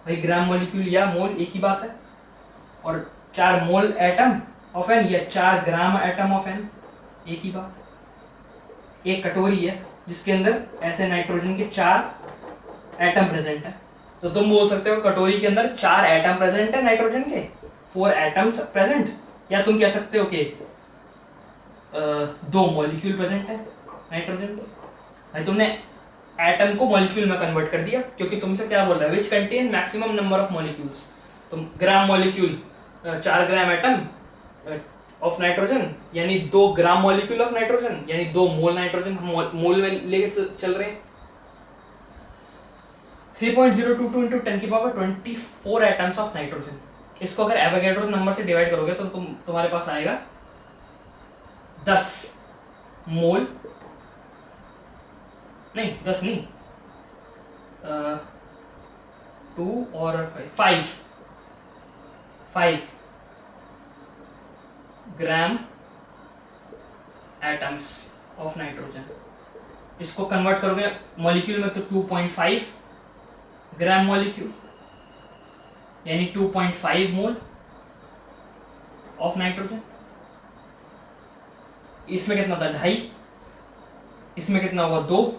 भाई ग्राम मॉलिक्यूल या मोल एक ही बात है। और 4 मोल एटम ऑफ N या 4 ग्राम एटम ऑफ N एक ही बात। एक कटोरी है जिसके अंदर ऐसे नाइट्रोजन के 4 एटम प्रेजेंट है, तो तुम बोल सकते हो कटोरी के अंदर 4 एटम प्रेजेंट है नाइट्रोजन के, 4 एटम्स प्रेजेंट। या तुम कह सकते हो कि 2 मॉलिक्यूल प्रेजेंट है नाइट्रोजन के। भाई तुमने एटम को मॉलिक्यूल में कन्वर्ट कर दिया, क्योंकि तुमसे क्या बोल रहा है, which contain maximum number of molecules. तुम gram molecule 4 gram atom of nitrogen, यानी 2 ग्राम मॉलिक्यूल ऑफ नाइट्रोजन, यानी 2 मोल नाइट्रोजन हम मोल में लेके चल रहे हैं। 3.022 into 10 की पावर 24 एटम्स ऑफ नाइट्रोजन। इसको अगर एवोगैड्रोस नंबर से डिवाइड करोगे तो तुम्हारे पास आएगा 10 मोल, नहीं 10 नहीं, 2 और 5 ग्राम एटम्स ऑफ नाइट्रोजन। इसको कन्वर्ट करोगे मॉलिक्यूल में तो 2.5 ग्राम मॉलिक्यूल, यानी 2.5 मोल ऑफ नाइट्रोजन। इसमें कितना था 2.5, इसमें कितना होगा 2,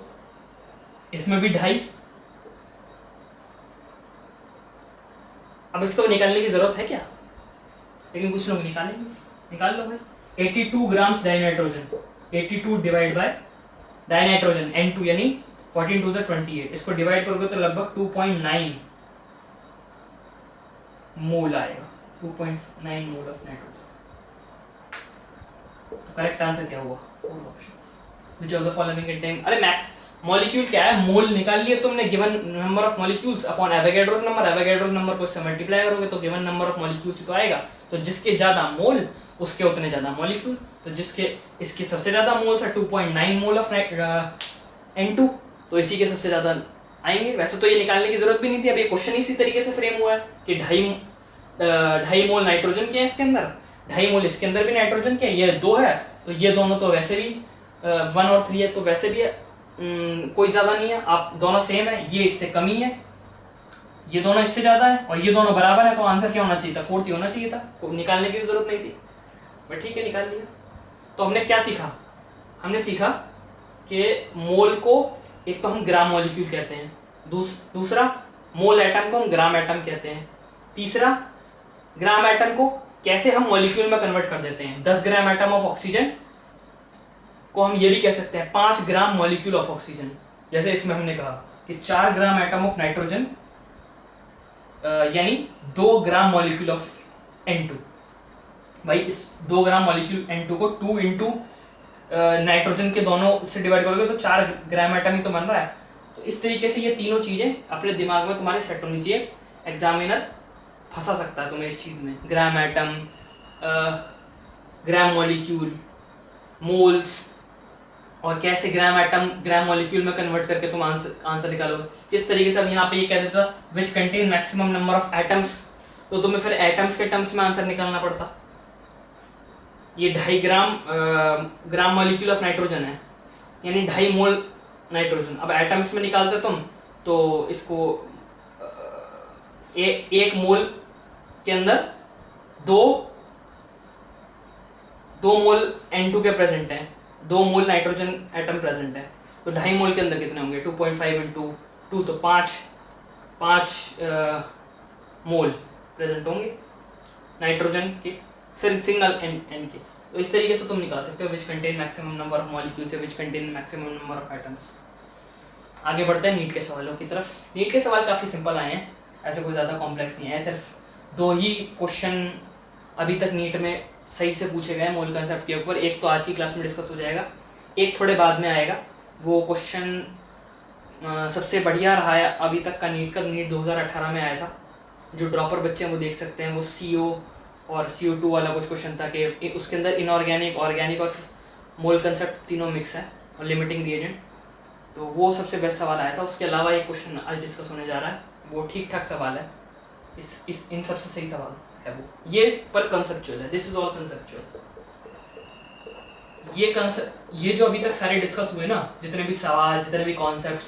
इसमें भी 2.5। अब इसको निकालने की जरूरत है क्या, लेकिन कुछ लोग निकालेंगे, निकाल लो भाई। 82 grams dinitrogen, 82 divide by dinitrogen N2 यानी 14 2 28, इसको डिवाइड करोगे तो लगभग 2.9 मोल आएगा, 2.9 मोल ऑफ नाइट्रोजन। तो करेक्ट आंसर क्या हुआ, fourth option, which of the following contain. अरे मैक्स मॉलिक्यूल क्या है, मोल निकाल लिए तुमने, given number of molecules upon Avogadro's number. Avogadro's number को इससे मल्टीप्लाई करोगे तो गिवन नंबर ऑफ मॉलिक्यूल्स तो आएगा। तो जिसके ज्यादा मोल उसके उतने ज्यादा मॉलिक्यूल। तो जिसके इसके सबसे ज्यादा मोल्स है 2.9 मोल ऑफ N2, तो इसी के सबसे ज्यादा आएंगे। वैसे तो ये निकालने की जरूरत भी नहीं थी, अब ये क्वेश्चन इसी तरीके से फ्रेम हुआ है कि 2.5 मोल नाइट्रोजन के हैं इसके अंदर, 2.5 मोल इसके अंदर भी नाइट्रोजन के, ये 2 है, तो ये दोनों तो वैसे भी 1 और 3 है, तो वैसे भी कोई ज्यादा नहीं है, आप दोनों सेम है, ये इससे कम ही है, ये दोनों इससे ज्यादा है, और ये दोनों बराबर है, तो आंसर क्या होना चाहिए था, 4 ही होना चाहिए था, निकालने की भी जरूरत नहीं थी, बट ठीक है निकाल लिया। तो हमने क्या सीखा, हमने सीखा कि मोल को एक तो हम ग्राम मॉलिक्यूल कहते हैं, दूसरा मोल एटम को हम ग्राम एटम कहते हैं, तीसरा ग्राम एटम को कैसे हम मॉलिक्यूल में कन्वर्ट कर देते हैं। 10 ग्राम एटम ऑफ ऑक्सीजन को हम ये भी कह सकते हैं 5 ग्राम मॉलिक्यूल ऑफ ऑक्सीजन। जैसे इसमें हमने कहा कि 4 ग्राम एटम ऑफ नाइट्रोजन यानी 2 ग्राम मॉलिक्यूल ऑफ N2। भाई इस 2 ग्राम मॉलिक्यूल N2 को 2 इंटू नाइट्रोजन के दोनों से डिवाइड करोगे तो 4 ग्राम एटम ही तो बन रहा है। तो इस तरीके से ये तीनों चीजें अपने दिमाग में तुम्हारे सेट होनी चाहिए, एग्जामिनर फंसा सकता है तुम्हें इस चीज में, gram atom, gram molecule, moles, और कैसे ग्राम एटम ग्राम मॉलिक्यूल में कन्वर्ट करके तुम आंसर निकालो। किस तरीके से अब यहाँ पे ये कह देता विच contain maximum number of atoms, तो तुम्हें फिर एटम्स के टर्म्स में आंसर निकालना पड़ता। ये 2.5 ग्राम मॉलिक्यूल ऑफ नाइट्रोजन है, यानी 2.5 मोल नाइट्रोजन। अब एटम्स में निकालते तुम तो इसको 1 मोल के अंदर 2 मोल N2 के प्रेजेंट हैं, 2 मोल नाइट्रोजन एटम प्रेजेंट है, तो 2.5 मोल के अंदर कितने होंगे, 2.5 इंटू 2 तो 5 मोल प्रेजेंट होंगे नाइट्रोजन के सिंगल एन के। तो इस तरीके से तुम निकाल सकते हो विच contain maximum number of molecules, which contain maximum number of atoms. आगे बढ़ते हैं नीट के सवालों की तरफ। नीट के सवाल काफ़ी सिंपल आए हैं, ऐसे कोई ज़्यादा कॉम्प्लेक्स नहीं है, सिर्फ 2 ही क्वेश्चन अभी तक नीट में सही से पूछे गए मोल कंसेप्ट के ऊपर। एक तो आज की क्लास में डिस्कस हो जाएगा, एक थोड़े बाद में आएगा। वो क्वेश्चन सबसे बढ़िया रहा है अभी तक का नीट का, नीट 2018 में आया था। जो ड्रॉपर बच्चे हैं वो देख सकते हैं, वो CO और CO2 वाला कुछ क्वेश्चन था कि उसके अंदर इनऑर्गेनिक, ऑर्गेनिक और मोल कंसेप्ट तीनों मिक्स है और लिमिटिंग रिएजेंट, तो वो सबसे बेस्ट सवाल आया था। उसके अलावा एक क्वेश्चन आज डिस्कस होने जा रहा है, वो ठीक ठाक सवाल है, इन सबसे सही सवाल है वो, ये पर कंसेप्चुअल है, दिस इज ऑल कंसेप्चुअल। ये जो अभी तक सारे डिस्कस हुए ना, जितने भी सवाल, जितने भी कॉन्सेप्ट्स,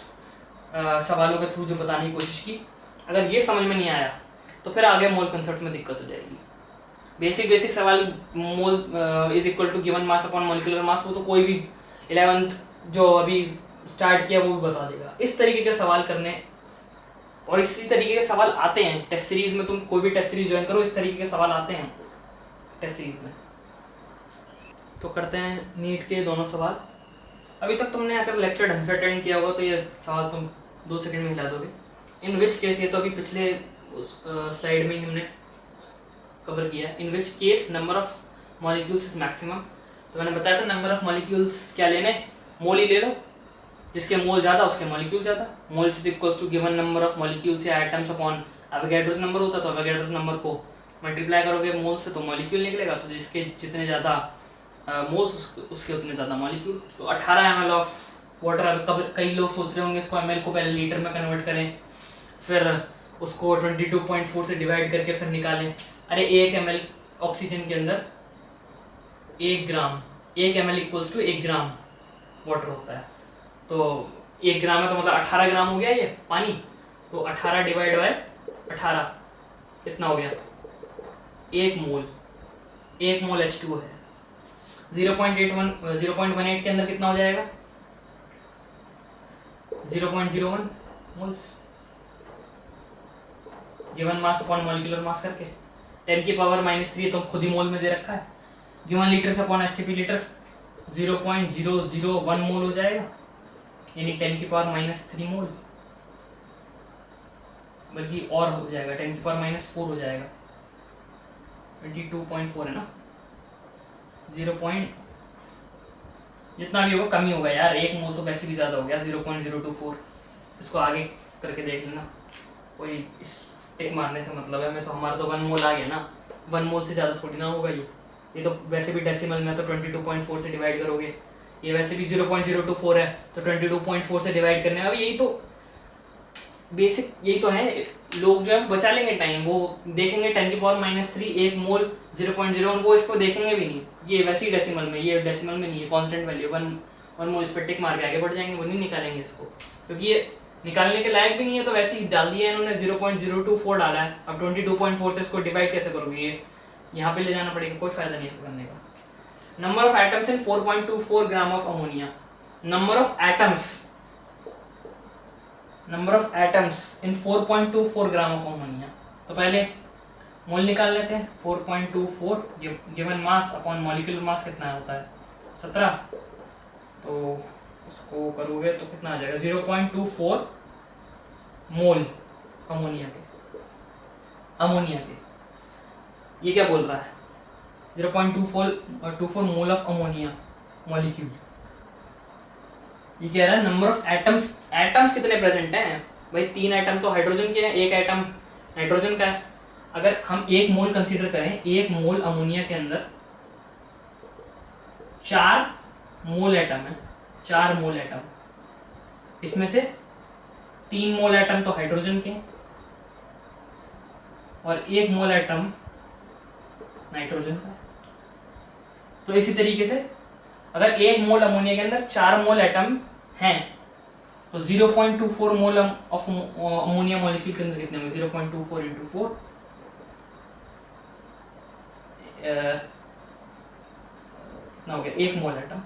सवालों के थ्रू जो बताने की कोशिश की, अगर ये समझ में नहीं आया तो फिर आगे मोल कंसेप्ट में दिक्कत हो जाएगी। बेसिक सवाल, mole is equal to given mass upon molecular mass, वो तो कोई भी 11th जो अभी स्टार्ट किया वो भी बता देगा। इस तरीके के सवाल करने और इसी तरीके के सवाल आते हैं टेस्ट सीरीज में। तुम कोई भी टेस्ट सीरीज ज्वाइन करो, इस तरीके के सवाल आते हैं टेस्ट सीरीज में। तो करते हैं नीट के दोनों सवाल। अभी तक तुमने अगर लेक्चर ढंग से अटेंड किया होगा तो ये सवाल तुम 2 सेकंड में हिला दोगे। इन विच केस, ये तो अभी पिछले उस स्लाइड में ही हमने कवर किया है। In which case number of molecules is maximum. तो मैंने बताया था नंबर ऑफ मॉलिक्यूल्स क्या लेने, मोल ही ले लो, जिसके मोल ज़्यादा उसके मॉलिक्यूल ज़्यादा। Moles is equals to given number of molecules या एटम्स अपॉन एवोगैड्रोस नंबर होता है। तो एवोगैड्रोस नंबर को मल्टीप्लाई करोगे मोल से तो मॉलिक्यूल निकलेगा। तो जिसके जितने ज़्यादा मोल्स उसके उतने ज़्यादा मॉलिक्यूल। तो 18 ml ऑफ वाटर। अब कई लोग सोच रहे होंगे इसको ml को पहले लीटर में कन्वर्ट करें, फिर उसको 22.4 से डिवाइड करके फिर निकालें। अरे 1 ml ऑक्सीजन के अंदर 1 gram, 1 ml equals to 1 gram water होता है। तो 1 ग्राम है तो मतलब 18 ग्राम हो गया ये पानी। तो 18 डिवाइड बाय 18 कितना हो गया, 1 मोल। 1 मोल H2 है। 0.18 के अंदर कितना हो जाएगा, 0.01 moles. Given mass upon molecular मास करके 10 की पावर -3 तो खुद ही मोल में दे रखा है। Given litres upon STP litres 0.001 मोल हो जाएगा, यानी 10 की पावर -3 मोल, बल्कि और हो जाएगा 10 की पावर -4 हो जाएगा। 22.4 है ना, 0. जितना भी होगा कम ही होगा यार, 1 मोल तो वैसे भी ज़्यादा हो गया, 0.024। इसको आगे करके देख लेना, कोई इस टिक मारने से मतलब है। मैं तो हमारा तो 1 मोल आ गया ना, 1 मोल से ज़्यादा थोड़ी ना होगा ये तो वैसे भी डेसिमल में तो 22.4 से डिवाइड करोगे। ये वैसे भी 0.024 है तो 22.4 से डिवाइड करने। अब यही तो बेसिक, यही तो है। लोग जो है बचा लेंगे टाइम, वो देखेंगे 10 की पावर -3 1 मोल 0.01, वो इसको देखेंगे भी नहीं, ये वैसे ही डेसिमल में, ये डेसिमल में नहीं है, कांस्टेंट वैल्यू 1 मोल। इस पर टिक मार के आगे बढ़ जाएंगे, वो नहीं निकालेंगे इसको, क्योंकि ये निकालने के लायक भी नहीं है। तो वैसे ही डाल दिया इन्होंने, 0.024 डाला है। अब 22.4 से इसको डिवाइड कैसे करोगे, ये यहाँ पे ले जाना पड़ेगा, कोई फायदा नहीं इसको करने का। Number of atoms in 4.24 gram of ammonia. Number of atoms in 4.24 gram of ammonia. तो पहले मोल निकाल लेते हैं। 4.24 given mass upon molecular mass कितना होता है, 17। तो उसको करोगे तो कितना आ जाएगा, 0.24 मोल अमोनिया के। ये क्या बोल रहा है, 0.24 मोल ऑफ अमोनिया मॉलिक्यूल। ये कह रहा है नंबर ऑफ एटम्स कितने प्रेजेंट हैं भाई। 3 एटम तो हाइड्रोजन के हैं, 1 एटम नाइट्रोजन का है। अगर हम 1 मोल कंसीडर करें, 1 मोल अमोनिया के अंदर 4 मोल एटम है, 4 मोल एटम। इसमें से 3 मोल एटम तो हाइड्रोजन के हैं और 1 मोल एटम नाइट्रोजन का। तो इसी तरीके से अगर 1 मोल अमोनिया के अंदर 4 मोल एटम हैं तो 0.24 मोल ऑफ अमोनिया मॉलिक्यूल के अंदर कितने होंगे, 0.24 इंटू 4 कितना हो गया, 1 मोल एटम,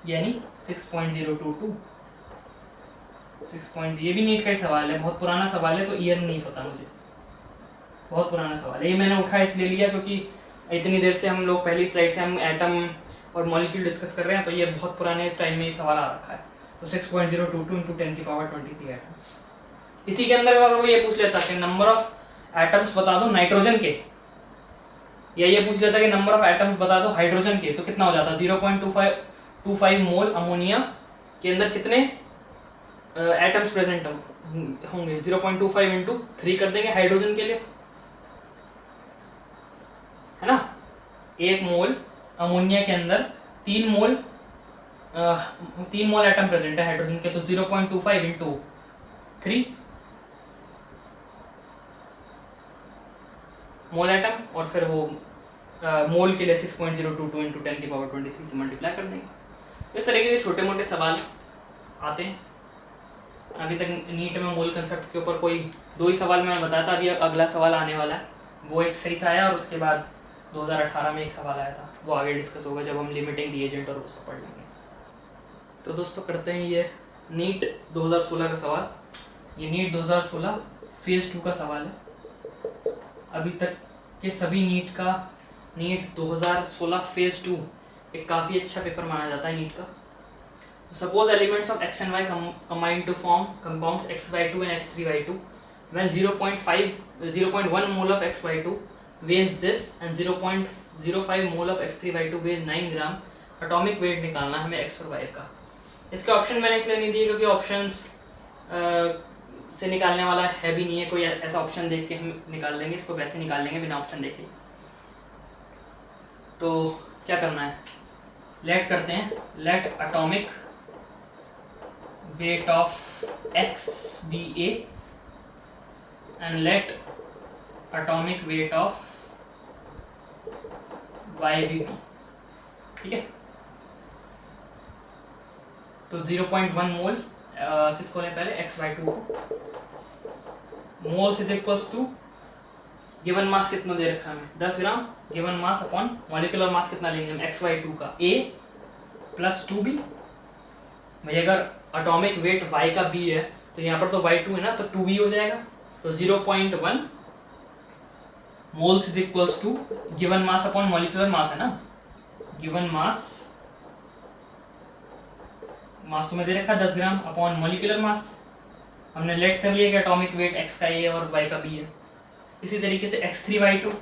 यानी 6.022। 6. ये भी नीट का ही सवाल है, बहुत पुराना सवाल है, तो ईयर नहीं पता मुझे, बहुत पुराना सवाल है। ये मैंने उठा इसलिए लिया क्योंकि इतनी देर से हम लोग पहली स्लाइड से हम एटम और मॉलिक्यूल डिस्कस कर रहे हैं, तो ये बहुत पुराने टाइम में ये सवाल आ रखा है। तो 6.022 इंटू 10 की पावर 23 एटम्स। इसी के अंदर अगर वो ये पूछ लेता कि नंबर ऑफ एटम्स बता दो नाइट्रोजन के, या ये पूछ लेता कि नंबर ऑफ एटम्स बता दो हाइड्रोजन के, तो कितना हो जाता, 0.25 मोल अमोनिया के अंदर कितने एटम्स प्रेजेंट होंगे। 0.25 इंटू 3 कर देंगे हाइड्रोजन के लिए, है ना। 1 मोल अमोनिया के अंदर 3 मोल एटम प्रेजेंट है हाइड्रोजन के, तो 0.25 इंटू 3 मोल एटम, और फिर वो मोल के लिए 6.022 इंटू 10⁻23 से मल्टीप्लाई कर देंगे। इस तरीके के छोटे मोटे सवाल आते हैं। अभी तक नीट में मोल कंसेप्ट के ऊपर कोई 2 ही सवाल मैंने बताया था, अभी अगला सवाल आने वाला है, वो एक सही से आया और उसके बाद 2018 में एक सवाल आया था, वो आगे डिस्कस होगा जब हम लिमिटिंग रिएजेंट और उसको पढ़ लेंगे। तो दोस्तों करते हैं ये नीट 2016 का सवाल। ये नीट 2016 फेज़ 2 का सवाल है। अभी तक के सभी नीट 2016 फेज़ 2 एक काफ़ी अच्छा पेपर माना जाता है नीट का। Suppose elements of x and y combine to form compounds x/2 and x3/2 when 0.1 mole of x/2 weighs this and 0.05 mole of x3/2 weighs 9 gram. Atomic weight निकालना हमें x और y का। इसके option मैंने इसलिए नहीं दिए क्योंकि ऑप्शंस से निकालने वाला है भी नहीं है, कोई ऐसा ऑप्शन देख के हम निकाल लेंगे, इसको वैसे निकाल लेंगे बिना ऑप्शन देखे। तो क्या करना है, लेट करते हैं, let atomic weight of x be a and let atomic weight of y be b। ठीक है, तो 0.1 मोल किसको लें पहले, x/2 को। Moles is equals to given mass कितना दे रखा है हमें 10 gram, given mass upon molecular mass कितना लेंगे हम x/2 का a प्लस 2b। भाई अगर एटॉमिक वेट y का b है तो यहाँ पर तो y2 है ना, तो 2b हो जाएगा। तो 0.1 moles is equals to given mass upon molecular mass है ना, गिवन मास तो मैं दे रखा 10 ग्राम अपॉन मॉलिक्यूलर मास। हमने लेट कर लिया कि एटॉमिक वेट x का a है और y का b है। इसी तरीके से x3/2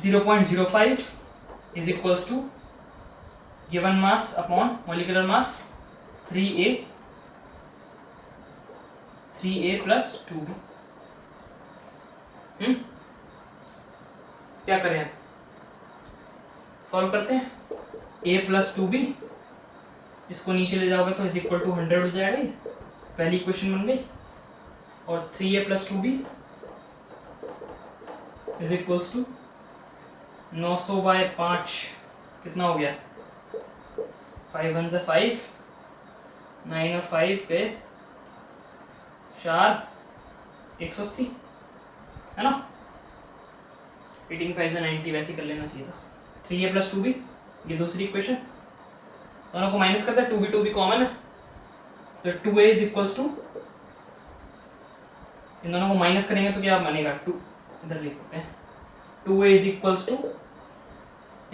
0.05 is equals to given mass upon molecular mass 3a plus 2b। क्या करें, सॉल्व करते हैं। a प्लस 2b, इसको नीचे ले जाओगे तो इज इक्वल टू 100 हो जाएगा, ये पहली इक्वेशन बन गई। और 3a plus 2b is equals to 900/5 कितना हो गया, 5 1 से 5, 9 और 5 पे 4 180 है ना, 18 5 से 90 वैसे कर लेना चाहिए था। 3a प्लस 2b, ये दूसरी इक्वेशन, दोनों को माइनस करते हैं, 2b कॉमन है तो 2a इज इक्वल्स टू, इन दोनों को माइनस करेंगे तो क्या बनेगा, 2 इधर लिख देते हैं, 2a इज इक्वल्स टू,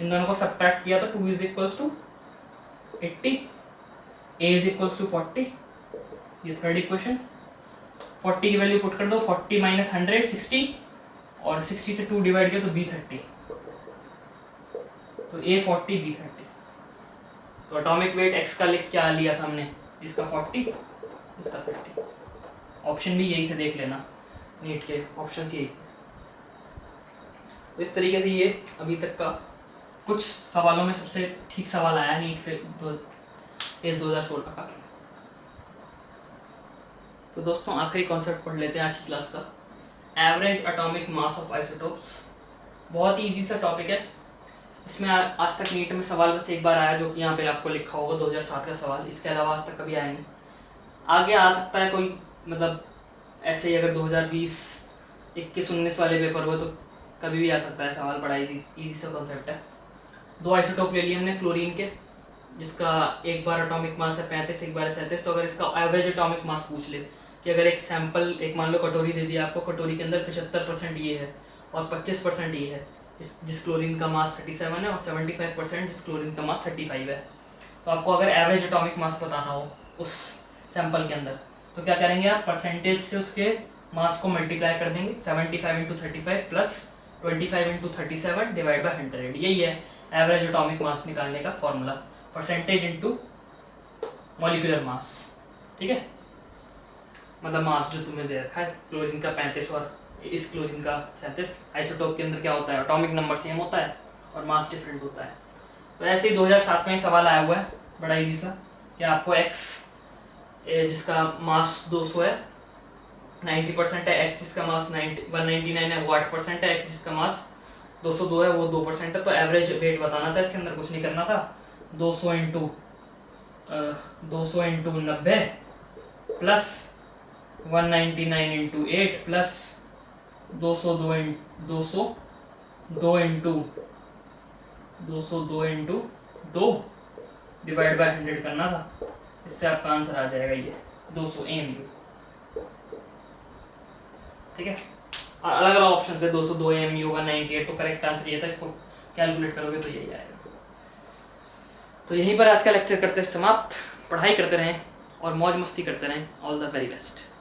इन दोनों को सब्ट्रैक्ट किया तो 2 is equals to 80, a is equals to 40, ये थर्ड इक्वेशन। 40 की वैल्यू पुट कर दो, 40 माइनस 100 60, और 60 से 2 डिवाइड किया तो b 30, तो a 40 b 30। तो एटॉमिक वेट x का लिख क्या लिया था हमने, इसका 40 इसका 30। ऑप्शन भी यही थे, देख लेना नीट के ऑप्शंस यही थे। तो इस तरीके से ये अभी तक का कुछ सवालों में सबसे ठीक सवाल आया नीट फेज 2016 का। तो दोस्तों आखिरी कॉन्सेप्ट पढ़ लेते हैं आज की क्लास का, average atomic mass of isotopes. बहुत ही इजी सा टॉपिक है, इसमें आज तक नीट में सवाल बस एक बार आया जो कि यहाँ पे आपको लिखा होगा 2007 का सवाल, इसके अलावा आज तक कभी आया नहीं। आगे आ सकता है कोई, मतलब ऐसे ही अगर 2020 21 19 वाले पेपर हुए तो कभी भी आ सकता है सवाल, बड़ा इजी सा कॉन्सेप्ट है। 2 आइसोटोप ले लिए हमने क्लोरीन के, जिसका एक बार एटॉमिक मास है 35, एक बार है 37। तो अगर इसका एवरेज एटॉमिक मास पूछ ले कि अगर एक सैंपल, एक मान लो कटोरी दे दिया आपको, कटोरी के अंदर 75% ये है और 25% ये है, जिस क्लोरीन का मास 37 है, और 75% जिस क्लोरीन का मास 35 है। तो आपको अगर एवरेज एटॉमिक मास बताना हो उस सैंपल के अंदर, तो क्या करेंगे आप, परसेंटेज से उसके मास को मल्टीप्लाई कर देंगे, 75 into 35 plus 25 into 37 divide by 100। यही है एवरेज एटॉमिक मास निकालने का formula, percentage into molecular mass. ठीक है, मतलब मास जो तुम्हें दे रखा है, क्लोरीन का 35 और इस क्लोरीन का 37। आइसोटोप के अंदर क्या होता है, एटॉमिक नंबर सेम होता है और मास डिफरेंट होता है। तो ऐसे ही 2007 में सवाल आया हुआ है, बड़ा इजी सा, कि आपको x जिसका मास 200 है 90% है, x जिसका मास 199 है वो 8% है, x जिसका मास 202 है वो 2% है। तो एवरेज वेट बताना था, इसके अंदर कुछ नहीं करना था। 200 into 90 plus 199 into 8 plus 202 into 2 divide by 100 करना था। इससे आपका आंसर आ जाएगा ये 200 AMU। ठीक है, और अलग अलग ऑप्शन है 202 AMU 198, तो करेक्ट आंसर ये था। इसको कैलकुलेट करोगे तो यही आएगा। तो यहीं पर आज का लेक्चर करते हैं समाप्त। पढ़ाई करते रहें और मौज मस्ती करते रहें। All the very best.